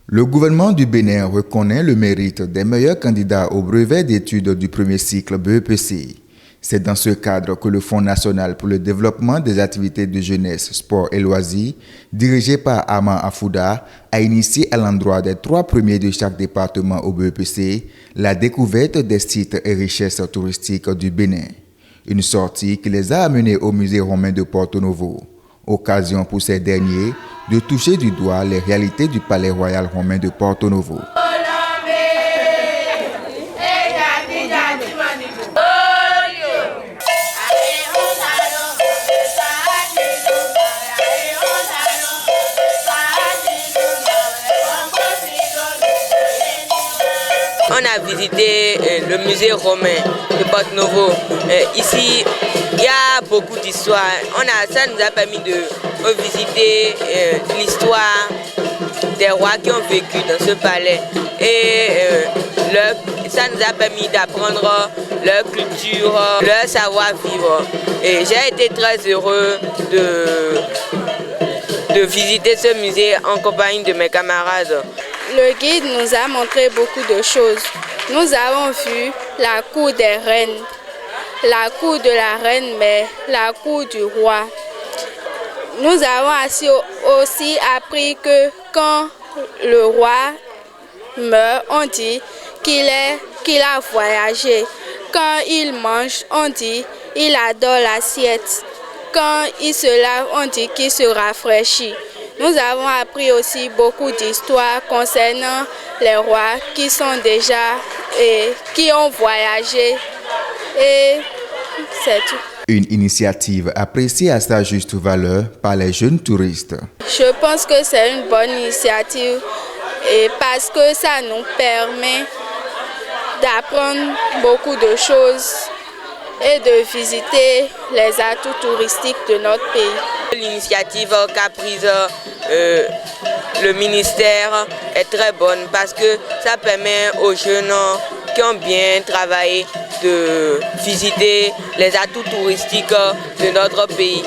Le gouvernement du Bénin reconnaît le mérite des meilleurs candidats au brevet d'études du premier cycle BEPC. C'est dans ce cadre que le Fonds national pour le développement des activités de jeunesse, sport et loisirs, dirigé par Ama Afouda, a initié à l'endroit des 3 premiers de chaque département au BEPC la découverte des sites et richesses touristiques du Bénin. Une sortie qui les a amenés au musée romain de Porto Novo. Occasion pour ces derniers de toucher du doigt les réalités du palais royal romain de Porto Novo. On a visité le musée romain de Porto Novo. Ici, il y a beaucoup d'histoires. Ça nous a permis de revisiter l'histoire des rois qui ont vécu dans ce palais. Et ça nous a permis d'apprendre leur culture, leur savoir-vivre. Et j'ai été très heureux de visiter ce musée en compagnie de mes camarades. Le guide nous a montré beaucoup de choses. Nous avons vu la cour des reines, la cour de la reine, mais la cour du roi. Nous avons aussi appris que quand le roi meurt, on dit qu'il a voyagé. Quand il mange, on dit qu'il adore l'assiette. Quand il se lave, on dit qu'il se rafraîchit. Nous avons appris aussi beaucoup d'histoires concernant les rois qui sont déjà et qui ont voyagé. Et c'est tout. Une initiative appréciée à sa juste valeur par les jeunes touristes. Je pense que c'est une bonne initiative et parce que ça nous permet d'apprendre beaucoup de choses et de visiter les atouts touristiques de notre pays. L'initiative qu'a prise le ministère est très bonne parce que ça permet aux jeunes qui ont bien travaillé de visiter les atouts touristiques de notre pays.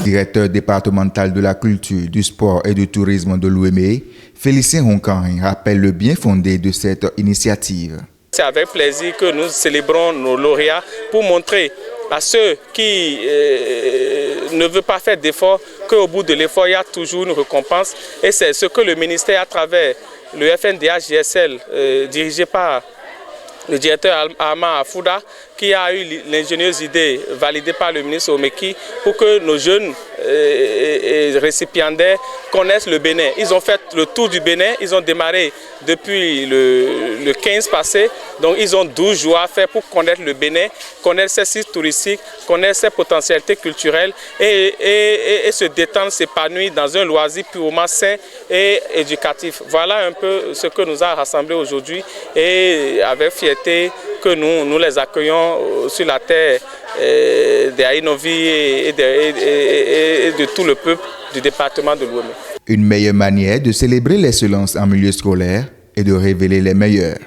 Directeur départemental de la culture, du sport et du tourisme de l'Ouémé, Félicien Roncarin rappelle le bien fondé de cette initiative. C'est avec plaisir que nous célébrons nos lauréats pour montrer à ceux qui ne veulent pas faire d'efforts qu'au bout de l'effort, il y a toujours une récompense. Et c'est ce que le ministère, à travers le FNDH-GSL, dirigé par le directeur Ama Afouda, qui a eu l'ingénieuse idée validée par le ministre Omeki pour que nos jeunes récipiendaires connaissent le Bénin. Ils ont fait le tour du Bénin, ils ont démarré depuis le 15 passé, donc ils ont 12 jours à faire pour connaître le Bénin, connaître ses sites touristiques, connaître ses potentialités culturelles et se détendre, s'épanouir dans un loisir purement sain et éducatif. Voilà un peu ce que nous a rassemblés aujourd'hui et avec fierté que nous les accueillons sur la terre des Aïnovi et de tout le peuple du département de l'Ouémé. Une meilleure manière de célébrer l'excellence en milieu scolaire et de révéler les meilleurs.